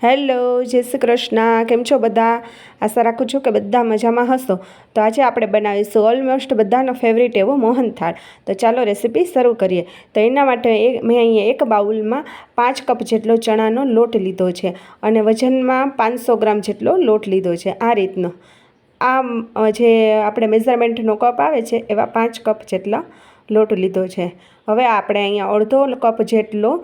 Hello, જય શ્રી કૃષ્ણ. કેમ છો બધા? આશા રાખું છું કે બધા મજામાં હશો. તો આજે આપણે બનાવીશું ઓલમોસ્ટ બધાનો ફેવરિટ એવો મોહનથાળ. તો ચાલો રેસીપી શરૂ કરીએ. તો એના માટે મેં અહીંયા એક બાઉલમાં 5 કપ જેટલો ચણાનો લોટ લીધો છે અને વજનમાં 500 ગ્રામ જેટલો લોટ લીધો છે. આ રીતનો જે આપણે મેઝરમેન્ટનો કપ આવે છે એવા 5 કપ જેટલા લોટ લીધો છે. હવે આપણે અહીંયા અડધો કપ જેટલો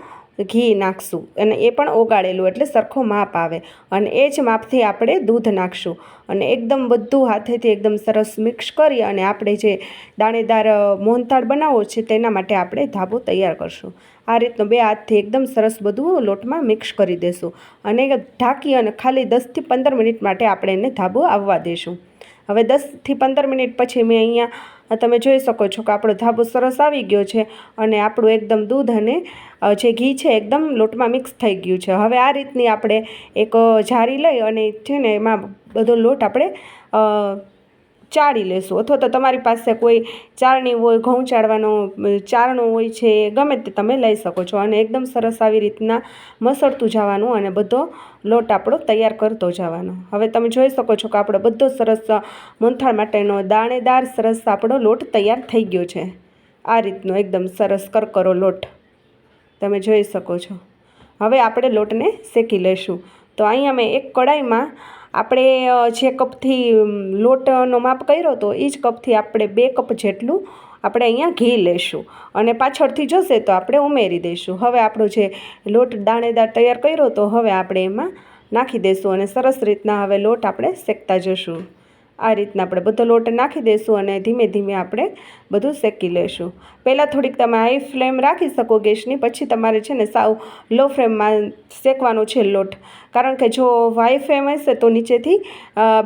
ઘી નાખશું અને એ પણ ઓગાળેલું, એટલે સરખો માપ આવે. અને એ જ માપથી આપણે દૂધ નાખશું અને એકદમ બધું હાથેથી એકદમ સરસ મિક્સ કરી અને આપણે જે દાણેદાર મોહનથાળ બનાવવો છે તેના માટે આપણે ધાબો તૈયાર કરશું. આ રીતનું 2 હાથથી એકદમ સરસ બધું લોટમાં મિક્સ કરી દેશું અને ઢાંકી અને ખાલી 10થી 15 મિનિટ માટે આપણે એને ધાબો આવવા દઈશું. હવે 10થી 15 મિનિટ પછી મેં અહીંયા તમે જોઈ શકો છો કે આપણો ધાબો સરસ આવી ગયો છે અને આપણું એકદમ દૂધ અને જે ઘી છે એકદમ લોટમાં મિક્સ થઈ ગયું છે. હવે આ રીતની આપણે એક જારી લઈ અને છે ને એમાં બધો લોટ આપણે ચાળી લેશું, અથવા તો તમારી પાસે કોઈ ચાળણી હોય, ઘઉં ચાળવાનો ચારણો હોય છે, ગમે તે તમે લઈ શકો છો. અને એકદમ સરસ આવી રીતના મસળતું જવાનું અને બધો લોટ આપણો તૈયાર કરતો જવાનો. હવે તમે જોઈ શકો છો કે આપણો બધો સરસ મોહનથાળ માટેનો દાણેદાર સરસ આપણો લોટ તૈયાર થઈ ગયો છે. આ રીતનો એકદમ સરસ કરકરો લોટ તમે જોઈ શકો છો. હવે આપણે લોટને શેકી લઈશું. તો અહીંયા મેં એક કડાઈમાં આપણે જે કપથી લોટનો માપ કર્યો હતો એ જ કપથી આપણે 2 કપ જેટલું આપણે અહીંયા ઘી લઈશું અને પાછળથી જશે તો આપણે ઉમેરી દઈશું. હવે આપણો જે લોટ દાણેદાર તૈયાર કર્યો હતો હવે આપણે એમાં નાખી દઈશું અને સરસ રીતના હવે લોટ આપણે શેકતા જશું. આ રીતના આપણે બધો લોટ નાખી દઈશું અને ધીમે ધીમે આપણે બધું શેકી લઈશું. પહેલાં થોડીક તમે હાઈ ફ્લેમ રાખી શકો ગેસની, પછી તમારે છે ને સાવ લો ફ્લેમમાં શેકવાનો છે લોટ. કારણ કે જો હાઈ ફ્લેમ હશે તો નીચેથી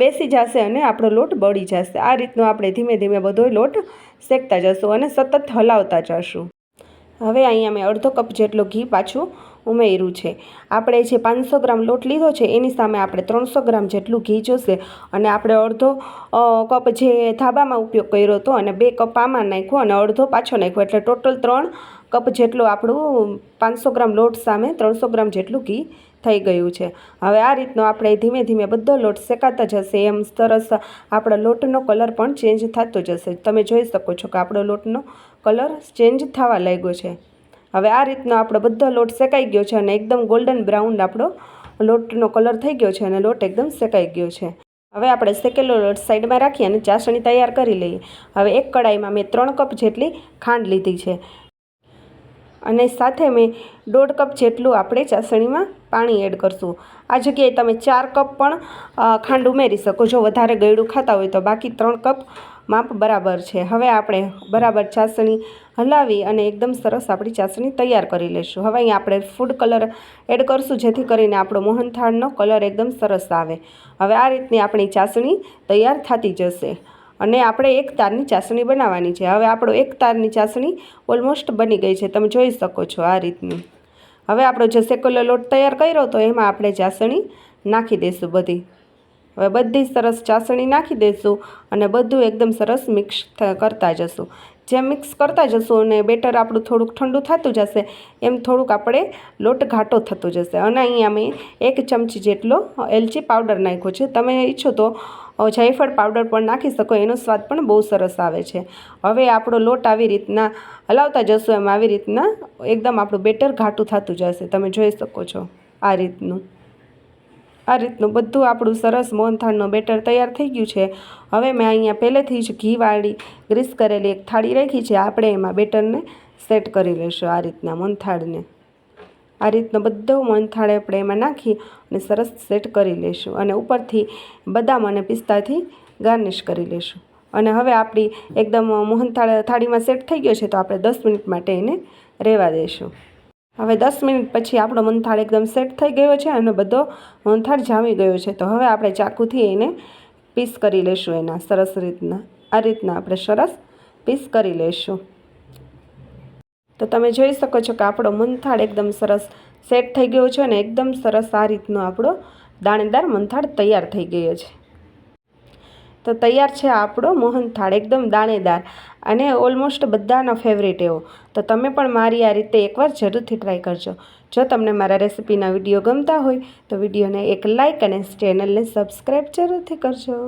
બેસી જશે અને આપણો લોટ બળી જશે. આ રીતનો આપણે ધીમે ધીમે બધો લોટ શેકતા જશું અને સતત હલાવતા જશું. હવે અહીંયા મેં અડધો કપ જેટલો ઘી પાછું ઉમેર્યું છે. આપણે જે 500 ગ્રામ લોટ લીધો છે એની સામે આપણે 300 ગ્રામ જેટલું ઘી જોશે અને આપણે અડધો કપ જે ધાબામાં ઉપયોગ કર્યો હતો અને 2 કપ આમાં નાખ્યો અને અડધો પાછો નાખ્યો, એટલે ટોટલ 3 કપ જેટલું આપણું 500 ગ્રામ લોટ સામે 300 ગ્રામ જેટલું ઘી થઈ ગયું છે. હવે આ રીતનો આપણે ધીમે ધીમે બધો લોટ શેકાતા જશે એમ સરસ આપણા લોટનો કલર પણ ચેન્જ થતો જશે. તમે જોઈ શકો છો કે આપણો લોટનો કલર ચેન્જ થવા લાગ્યો છે. હવે આ રીતનો આપણો બધો લોટ શેકાઈ ગયો છે અને એકદમ ગોલ્ડન બ્રાઉન આપણો લોટનો કલર થઈ ગયો છે અને લોટ એકદમ શેકાઈ ગયો છે. હવે આપણે શેકેલો લોટ સાઈડમાં રાખી અને ચાસણી તૈયાર કરી લઈએ. હવે એક કડાઈમાં મેં 3 કપ જેટલી ખાંડ લીધી છે અને સાથે મેં 1.5 કપ જેટલું આપણે ચાસણીમાં પાણી એડ કરશું. આ જગ્યાએ તમે 4 કપ પણ ખાંડ ઉમેરી શકો જો વધારે ગળ્યું ખાતા હોય તો, બાકી 3 કપ માપ બરાબર છે. હવે આપણે બરાબર ચાસણી હલાવી અને એકદમ સરસ આપણી ચાસણી તૈયાર કરી લઈશું. હવે અહીંયા આપણે ફૂડ કલર એડ કરશું જેથી કરીને આપણો મોહનથાળનો કલર એકદમ સરસ આવે. હવે આ રીતની આપણી ચાસણી તૈયાર થતી જશે અને આપણે એક તારની ચાસણી બનાવવાની છે. હવે આપણો એક તારની ચાસણી ઓલમોસ્ટ બની ગઈ છે, તમે જોઈ શકો છો આ રીતની. હવે આપણો જે શેકેલો લોટ તૈયાર કર્યો તો એમાં આપણે ચાસણી નાખી દઈશું બધી. હવે બધી સરસ ચાસણી નાખી દઈશું અને બધું એકદમ સરસ મિક્સ કરતા જશું. જેમ મિક્સ કરતા જશું અને બેટર આપણું થોડુંક ઠંડુ થતું જશે એમ થોડુંક આપણે લોટ ઘાટો થતો જશે. અને અહીંયા મેં 1 ચમચી જેટલો એલચી પાવડર નાખ્યો છે. તમે ઈચ્છો તો જાયફળ પાવડર પણ નાખી શકો, એનો સ્વાદ પણ બહુ સરસ આવે છે. હવે આપણો લોટ આવી રીતના હલાવતા જશું એમ આવી રીતના એકદમ આપણું બેટર ઘાટું થતું જશે. તમે જોઈ શકો છો આ રીતનું. આ રીતનું બધું આપણું સરસ મોહનથાળનું બેટર તૈયાર થઈ ગયું છે. હવે મેં અહીંયા પહેલેથી જ ઘીવાળી ગ્રીસ કરેલી એક થાળી રાખી છે. આપણે એમાં બેટરને સેટ કરી લઈશું આ રીતના મોહનથાળને. આ રીતનો બધો મોહનથાળ આપણે એમાં નાખી અને સરસ સેટ કરી લઈશું અને ઉપરથી બદામ અને પિસ્તાથી ગાર્નિશ કરી લઈશું. અને હવે આપણી એકદમ મોહનથાળ થાળીમાં સેટ થઈ ગયો છે તો આપણે 10 મિનિટ માટે એને રહેવા દઈશું. હવે 10 મિનિટ પછી આપણો મોહનથાળ એકદમ સેટ થઈ ગયો છે અને બધો મોહનથાળ જામી ગયો છે. તો હવે આપણે ચાકુથી એને પીસ કરી લઈશું એના સરસ રીતના. આ રીતના આપણે સરસ પીસ કરી લઈશું. તો તમે જોઈ શકો છો કે આપણો મોહનથાળ એકદમ સરસ સેટ થઈ ગયો છે અને એકદમ સરસ આ રીતનો આપણો દાણેદાર મોહનથાળ તૈયાર થઈ ગયો છે. તો તૈયાર છે આપણો મોહનથાળ એકદમ દાણેદાર અને ઓલમોસ્ટ બધાનો ફેવરેટ એવો. તો તમે પણ મારી આ રીતે એકવાર જરૂરથી ટ્રાય કરજો. જો તમને મારા રેસિપીના વિડીયો ગમતા હોય તો વિડીયોને એક લાઇક અને ચેનલને સબસ્ક્રાઈબ જરૂરથી કરજો.